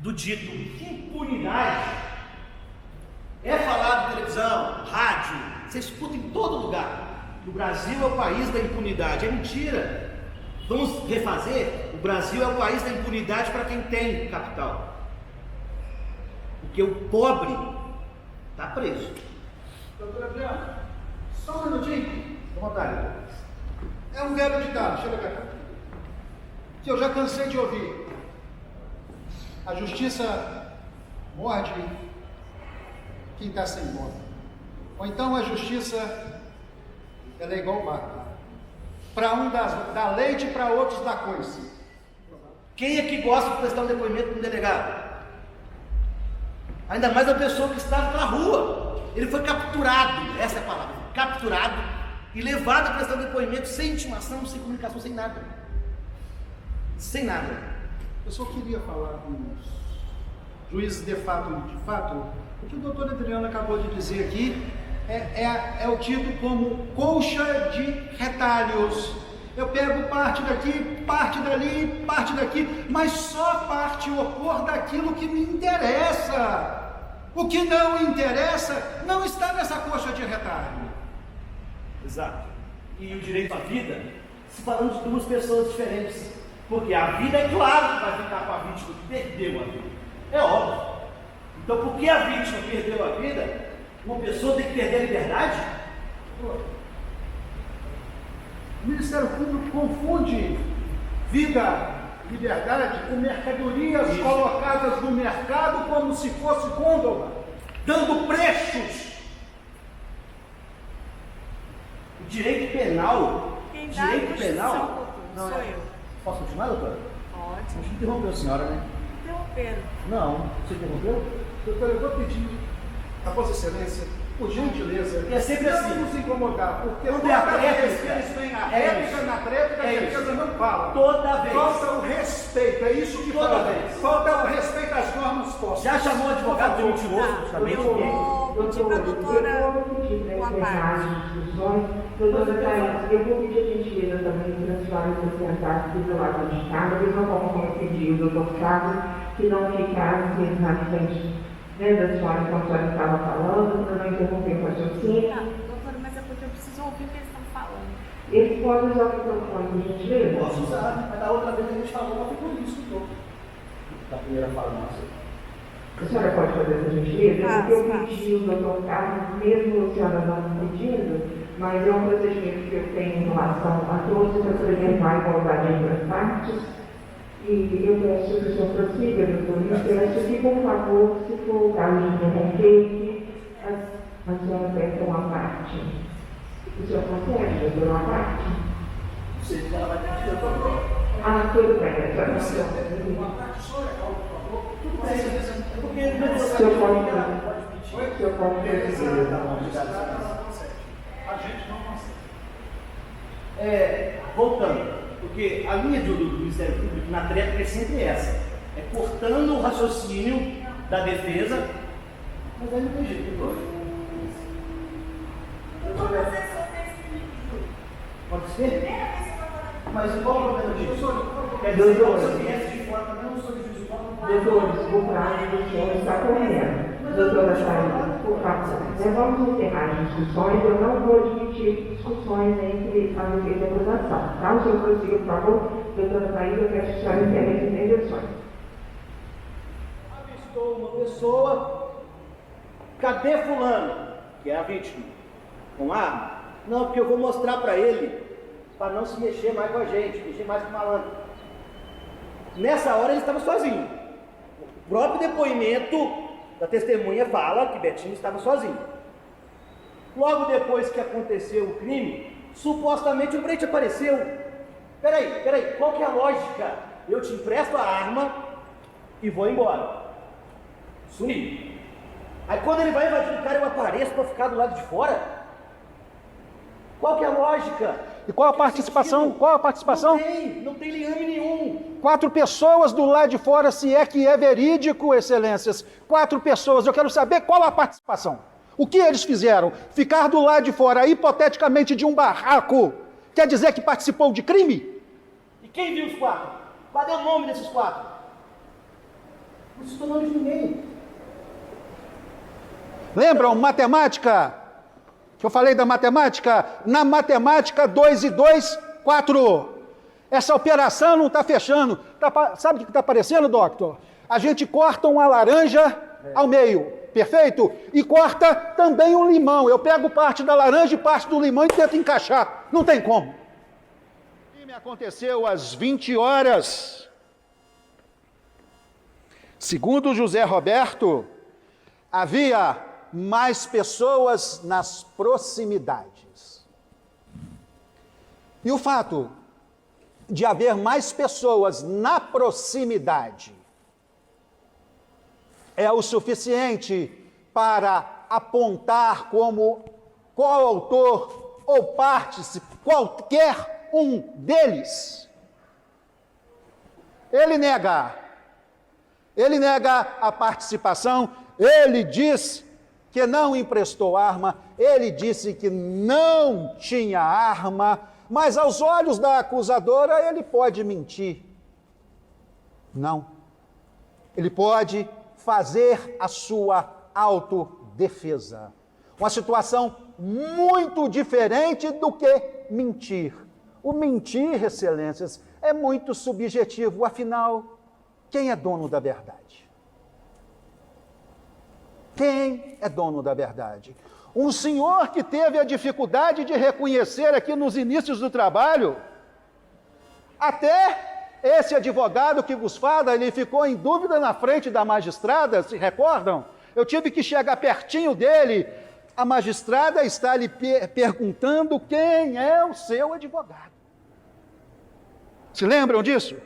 do dito impunidade é falado na televisão, rádio, você escuta em todo lugar. O Brasil é o país da impunidade. É mentira. Vamos refazer? O Brasil é o país da impunidade para quem tem capital. Porque o pobre está preso. Doutor Adriano, só um minutinho. Fica à vontade. É um velho ditado, chega cá, que eu já cansei de ouvir. A justiça morde quem está sem bola. Ou então a justiça, ela é igual vaca. Para um dá leite, para outros dá coice. Quem é que gosta de prestar um depoimento com um delegado? Ainda mais a pessoa que estava na rua. Ele foi capturado, essa é a palavra, capturado e levado a prestar um depoimento sem intimação, sem comunicação, sem nada. Sem nada. Eu só queria falar com os juízes de fato, o que o doutor Adriano acabou de dizer aqui é o tido como colcha de retalhos. Eu pego parte daqui, parte dali, parte daqui, mas só parte ou cor daquilo que me interessa. O que não interessa não está nessa colcha de retalho. Exato. E o direito à vida, se falando de duas pessoas diferentes. Porque a vida é claro que vai ficar com a vítima que perdeu a vida. É óbvio. Então, por que a vítima perdeu a vida, uma pessoa tem que perder a liberdade? O Ministério Público confunde vida, liberdade, com mercadorias colocadas no mercado como se fosse gôndola, Dando prechos. O direito penal. Quem dá a Constituição, doutor, sou eu. Posso continuar, doutora? Pode. A gente interrompeu a senhora, né? Interromperam. Não. Você interrompeu? doutor, eu vou pedir a Vossa Excelência, por gentileza, é sempre assim. não nos incomodar, porque Quando é a toda vez tréplica, que eles vêm a é réplica, isso. na tréplica, a É defesa isso. não fala. Toda vez. Falta o respeito, é isso que Toda falta. vez. Falta o respeito às normas postas. Já chamou o advogado de mentiroso, justamente? Vou pedir para a doutora uma parte. Doutora Thaís, eu vou pedir a gentileza também para a senhora se sentar aqui do lado de cá, da mesma forma como eu pedi o doutor Carlos, que não ficasse na frente da senhora enquanto a senhora estava falando, para não interromper o raciocínio. Não, doutora, mas é porque eu preciso ouvir o que eles estão falando. Eles podem usar o microfone, por gentileza? Posso usar, mas da outra vez a gente falou, mas ficou isso, então. Da primeira fala nossa. A senhora pode fazer essa gentileza? Porque eu Faço. pedi o doutor Carlos, mesmo a senhora não pedindo, mas é um procedimento que eu tenho em relação a todos para preservar a igualdade entre as partes. E eu peço que o senhor prossiga, doutor, e peço que, por favor, se for o caso de interromper, a senhora peça uma parte. O senhor consegue, doutor, uma parte? Não sei se ela vai ter que ter Ah, tudo bem, a senhora Uma consegue. parte só, por favor. tudo bem. É porque ele não O senhor pode pedir. o senhor pode prosseguir. A gente não consegue. Voltando, porque a linha do Ministério Público na tréplica é sempre essa, é cortando o raciocínio da defesa, mas aí não tem jeito, doutor. Pode ser? Mas qual o problema disso? Quer dizer, se você viesse de fora também, eu não sou de juiz de fora, não Doutores, o prazo do senhor está correndo. Doutora Thaís, por favor, vamos encerrar as discussões. Eu não vou admitir discussões entre a defesa e a acusação. Tá? O senhor prossiga, por favor. Doutora Thaís, eu quero que a senhora encerre as intervenções. avistou uma pessoa, cadê fulano? Que é a vítima, com arma? Não, porque eu vou mostrar para ele, para não se mexer mais com a gente, mexer mais com o malandro. Nessa hora ele estava sozinho. O próprio depoimento da testemunha fala que Betinho estava sozinho. Logo depois que aconteceu o crime, supostamente o Breit apareceu. Peraí, qual que é a lógica? Eu te empresto a arma e vou embora. Sumir. Aí quando ele vai invadir o cara, eu apareço para ficar do lado de fora? Qual que é a lógica? E qual a participação? Qual a participação? Não tem liame nenhum. 4 pessoas do lado de fora, se é que é verídico, excelências. 4 pessoas, eu quero saber qual a participação. O que eles fizeram? Ficar do lado de fora, hipoteticamente, de um barraco, quer dizer que participou de crime? E quem viu os 4? Cadê o nome desses 4? Não citou nome de ninguém. Lembram matemática? Que eu falei da matemática? Na matemática, 2 e 2, 4. Essa operação não está fechando. Sabe o que está aparecendo, doutor? A gente corta uma laranja ao meio, perfeito? E corta também um limão. Eu pego parte da laranja e parte do limão e tento encaixar. Não tem como. E me aconteceu às 20 horas. Segundo José Roberto, havia mais pessoas nas proximidades. E o fato de haver mais pessoas na proximidade é o suficiente para apontar como qual autor ou parte, qualquer um deles. Ele nega a participação, ele diz que não emprestou arma, ele disse que não tinha arma, mas aos olhos da acusadora ele pode mentir. Não. Ele pode fazer a sua autodefesa. Uma situação muito diferente do que mentir. O mentir, excelências, é muito subjetivo, afinal, quem é dono da verdade? Quem é dono da verdade? Um senhor que teve a dificuldade de reconhecer aqui nos inícios do trabalho, até esse advogado que vos fala, ele ficou em dúvida na frente da magistrada, se recordam? Eu tive que chegar pertinho dele, a magistrada está lhe perguntando quem é o seu advogado. Se lembram disso?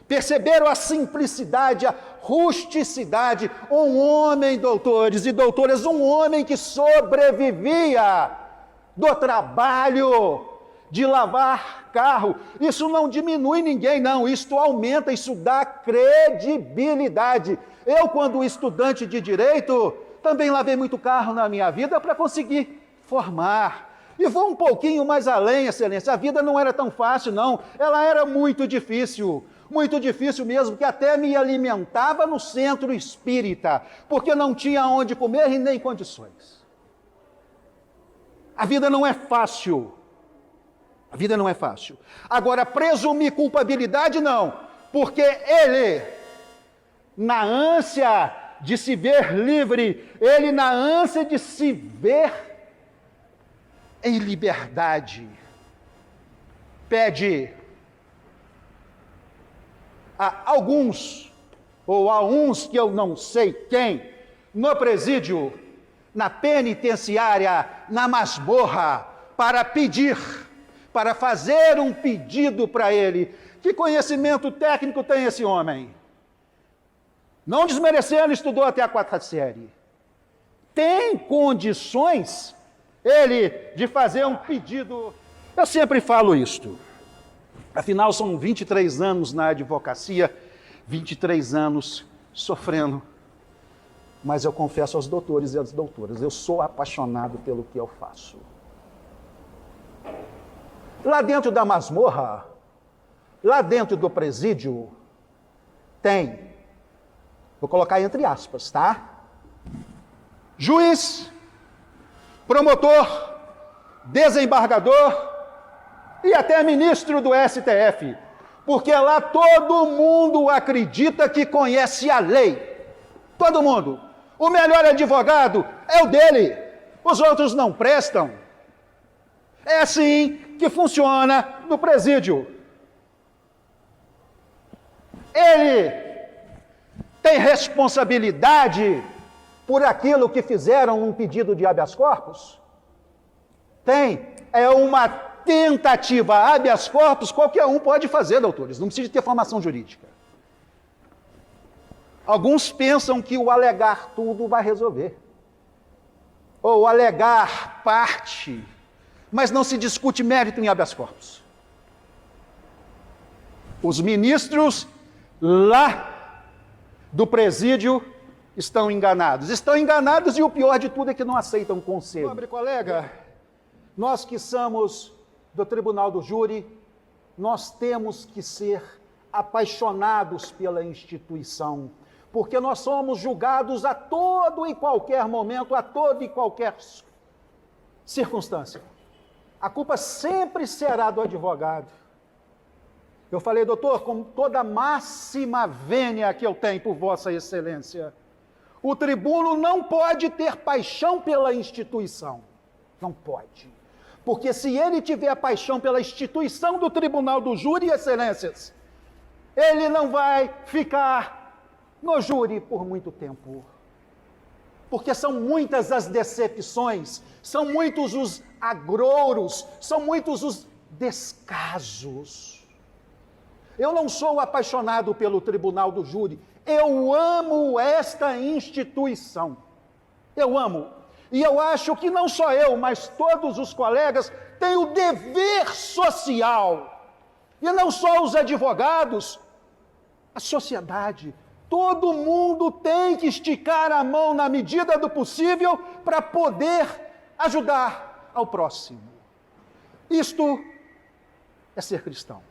Perceberam a simplicidade, a rusticidade? Um homem, doutores e doutoras, um homem que sobrevivia do trabalho de lavar carro. Isso não diminui ninguém, não. Isto aumenta, isso dá credibilidade. Eu, quando estudante de direito, também lavei muito carro na minha vida para conseguir formar. E vou um pouquinho mais além, excelência. A vida não era tão fácil, não. Ela era muito difícil mesmo, que até me alimentava no centro espírita, porque não tinha onde comer e nem condições. A vida não é fácil. A vida não é fácil. Agora, presumir culpabilidade, não, porque ele, na ânsia de se ver livre, ele, na ânsia de se ver em liberdade, pede a alguns, ou a uns que eu não sei quem, no presídio, na penitenciária, na masmorra, para fazer um pedido para ele. Que conhecimento técnico tem esse homem? Não desmerecendo, estudou até a 4ª série. Tem condições, ele, de fazer um pedido. Eu sempre falo isto. Afinal, são 23 anos na advocacia, 23 anos sofrendo. Mas eu confesso aos doutores e às doutoras, eu sou apaixonado pelo que eu faço. Lá dentro da masmorra, lá dentro do presídio, tem, vou colocar entre aspas, tá? Juiz, promotor, desembargador e até ministro do STF, porque lá todo mundo acredita que conhece a lei. Todo mundo. O melhor advogado é o dele, os outros não prestam. É assim que funciona no presídio. Ele tem responsabilidade por aquilo que fizeram num pedido de habeas corpus? Tem. É uma tentativa. Habeas corpus qualquer um pode fazer, doutores. Não precisa ter formação jurídica. Alguns pensam que o alegar tudo vai resolver. Ou alegar parte, mas não se discute mérito em habeas corpus. Os ministros lá do presídio estão enganados. Estão enganados e o pior de tudo é que não aceitam conselho. Nobre colega, nós que somos do Tribunal do Júri, nós temos que ser apaixonados pela instituição, porque nós somos julgados a todo e qualquer momento, a toda e qualquer circunstância. A culpa sempre será do advogado. Eu falei, doutor, com toda a máxima vênia que eu tenho por Vossa Excelência, o tribuno não pode ter paixão pela instituição. Não pode. Porque se ele tiver paixão pela instituição do Tribunal do Júri, Excelências, ele não vai ficar no júri por muito tempo. Porque são muitas as decepções, são muitos os agrouros, são muitos os descasos. Eu não sou apaixonado pelo Tribunal do Júri, eu amo esta instituição. Eu amo. E eu acho que não só eu, mas todos os colegas têm o dever social. E não só os advogados, a sociedade. Todo mundo tem que esticar a mão na medida do possível para poder ajudar ao próximo. Isto é ser cristão.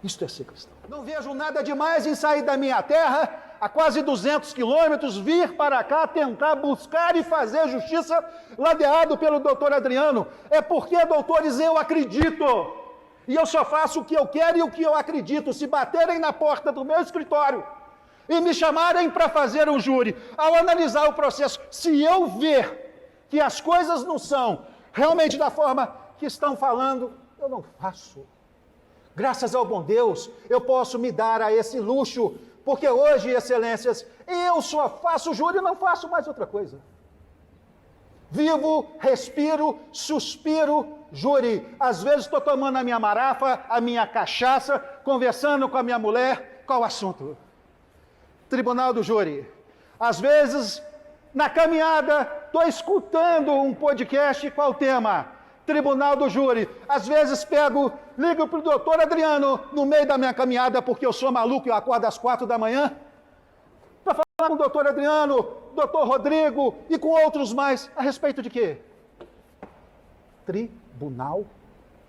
Isto é ser cristão. Não vejo nada demais em sair da minha terra, a quase 200 quilômetros, vir para cá tentar buscar e fazer justiça ladeado pelo doutor Adriano. É porque, doutores, eu acredito. E eu só faço o que eu quero e o que eu acredito. Se baterem na porta do meu escritório e me chamarem para fazer um júri, ao analisar o processo, se eu ver que as coisas não são realmente da forma que estão falando, eu não faço. Graças ao bom Deus, eu posso me dar a esse luxo, porque hoje, Excelências, eu só faço júri e não faço mais outra coisa. Vivo, respiro, suspiro, júri. Às vezes estou tomando a minha marafa, a minha cachaça, conversando com a minha mulher. Qual o assunto? Tribunal do Júri. Às vezes, na caminhada, estou escutando um podcast. Qual o tema? Tribunal do Júri. Às vezes ligo para o doutor Adriano no meio da minha caminhada, porque eu sou maluco e eu acordo às 4 da manhã, para falar com o doutor Adriano, doutor Rodrigo e com outros mais, a respeito de quê? Tribunal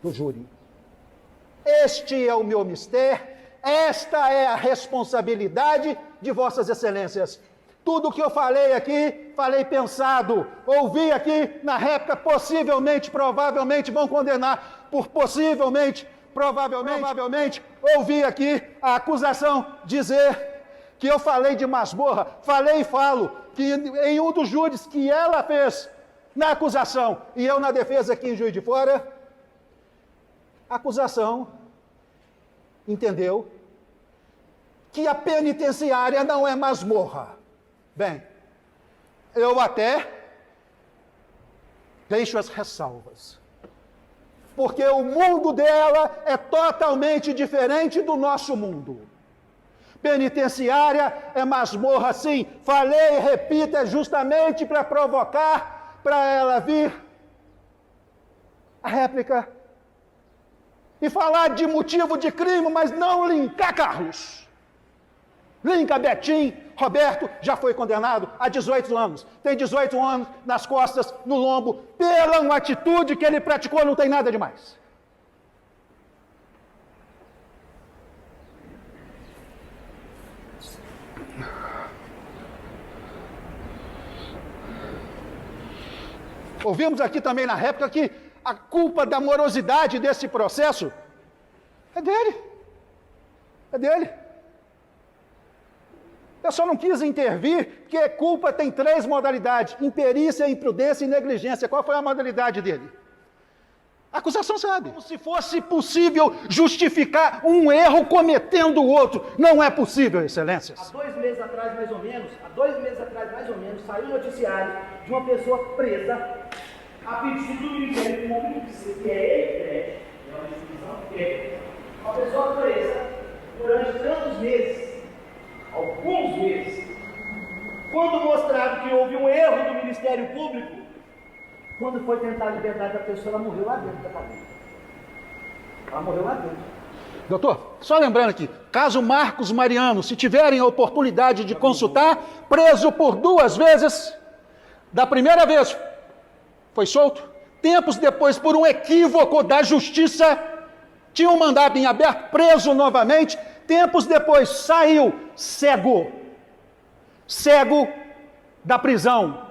do Júri. Este é o meu mistério, esta é a responsabilidade de Vossas Excelências. Tudo que eu falei aqui, falei pensado, ouvi aqui na réplica, possivelmente, provavelmente vão condenar por possivelmente, provavelmente, ouvi aqui a acusação dizer que eu falei de masmorra, falei e falo que em um dos júris que ela fez na acusação e eu na defesa aqui em Juiz de Fora, a acusação entendeu que a penitenciária não é masmorra. Bem, eu até deixo as ressalvas, porque o mundo dela é totalmente diferente do nosso mundo. Penitenciária é masmorra, sim. Falei e repito, é justamente para provocar, para ela vir a réplica e falar de motivo de crime, mas não linkar Carlos. Linka Betim, Roberto já foi condenado a 18 anos. Tem 18 anos nas costas, no lombo, pela uma atitude que ele praticou, não tem nada demais. Ouvimos aqui também na réplica que a culpa da morosidade desse processo é dele. É dele. Eu só não quis intervir, porque culpa tem 3 modalidades: imperícia, imprudência e negligência. Qual foi a modalidade dele? A acusação sabe. Como se fosse possível justificar um erro cometendo o outro. Não é possível, Excelências. Há 2 meses atrás, mais ou menos, saiu um noticiário de uma pessoa presa a pedido do Ministério Público, que é ele, é uma instituição que é uma pessoa presa durante tantos meses, alguns meses. Quando mostrado que houve um erro do Ministério Público, quando foi tentar a liberdade da pessoa, ela morreu lá dentro da cadeia. Ela morreu lá dentro. Doutor, só lembrando aqui, caso Marcos Mariano, se tiverem a oportunidade de consultar, preso por 2 vezes, da primeira vez foi solto, tempos depois, por um equívoco da justiça, tinha um mandado em aberto, preso novamente, tempos depois saiu cego, cego da prisão.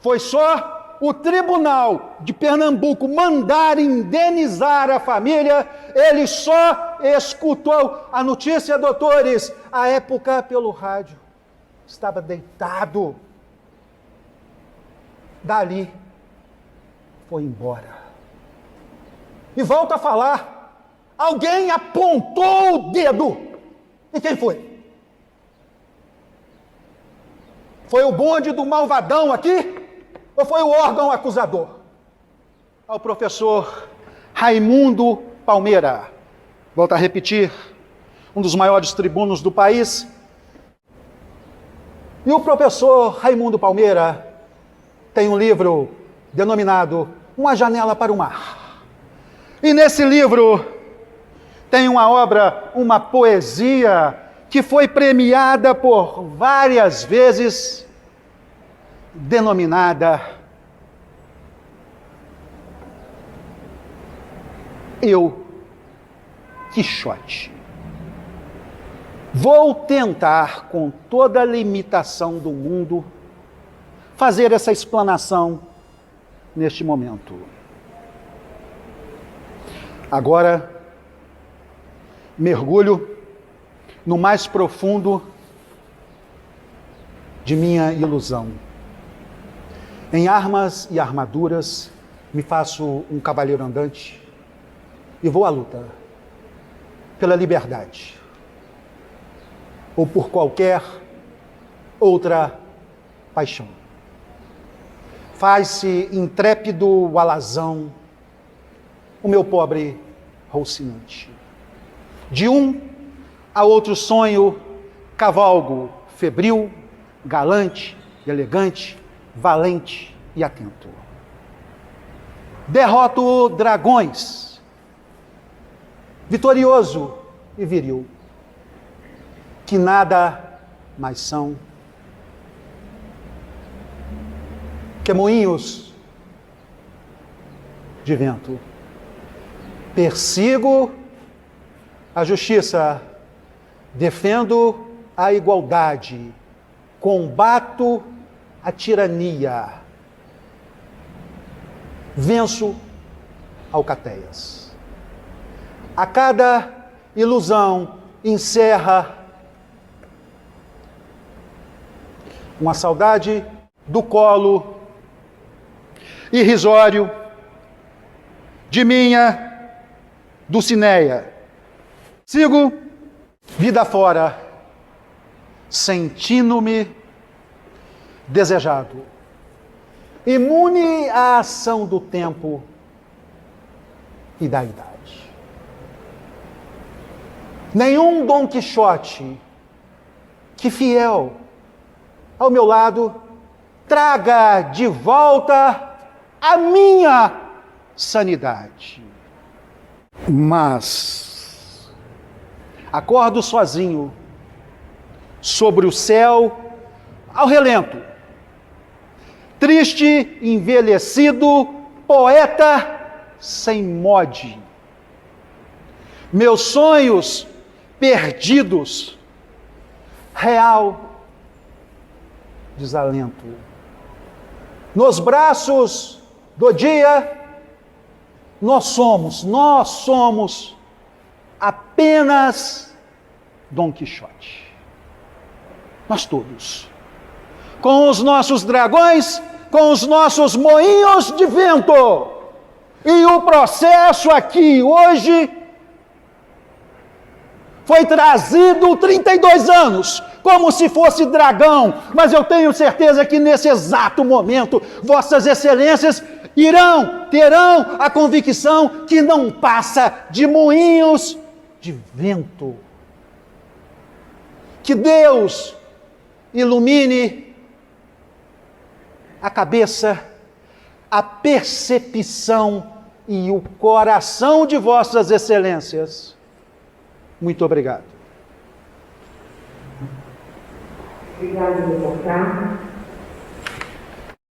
Foi só o Tribunal de Pernambuco mandar indenizar a família, ele só escutou a notícia, doutores, à época pelo rádio. Estava deitado. Dali, foi embora. E volta a falar. Alguém apontou o dedo. E quem foi? Foi o bonde do malvadão aqui? Ou foi o órgão acusador? Ao professor Raimundo Palmeira. Volto a repetir, um dos maiores tribunos do país. E o professor Raimundo Palmeira tem um livro denominado Uma Janela para o Mar. E nesse livro tem uma obra, uma poesia, que foi premiada por várias vezes, denominada Eu, Quixote. Vou tentar, com toda a limitação do mundo, fazer essa explanação neste momento. Agora, mergulho no mais profundo de minha ilusão. Em armas e armaduras, me faço um cavaleiro andante e vou à luta pela liberdade ou por qualquer outra paixão. Faz-se intrépido o alazão, o meu pobre Rocinante. De um a outro sonho, cavalgo febril, galante, elegante, valente e atento. Derroto dragões, vitorioso e viril, que nada mais são que moinhos de vento. Persigo a justiça, defendo a igualdade, combato a tirania, venço alcateias. A cada ilusão encerra uma saudade do colo irrisório de minha Dulcineia. Sigo vida fora, sentindo-me desejado, imune à ação do tempo e da idade. Nenhum Dom Quixote que, fiel ao meu lado, traga de volta a minha sanidade. Mas acordo sozinho sobre o céu ao relento, triste, envelhecido, poeta sem mode. Meus sonhos perdidos, real desalento. Nos braços do dia, nós somos apenas Dom Quixote. Nós todos, com os nossos dragões, com os nossos moinhos de vento. E o processo aqui hoje foi trazido 32 anos, como se fosse dragão, mas eu tenho certeza que nesse exato momento, vossas excelências terão a convicção que não passa de moinhos de vento. Que Deus ilumine a cabeça, a percepção e o coração de vossas excelências. Muito obrigado. Obrigada, doutor Carlos.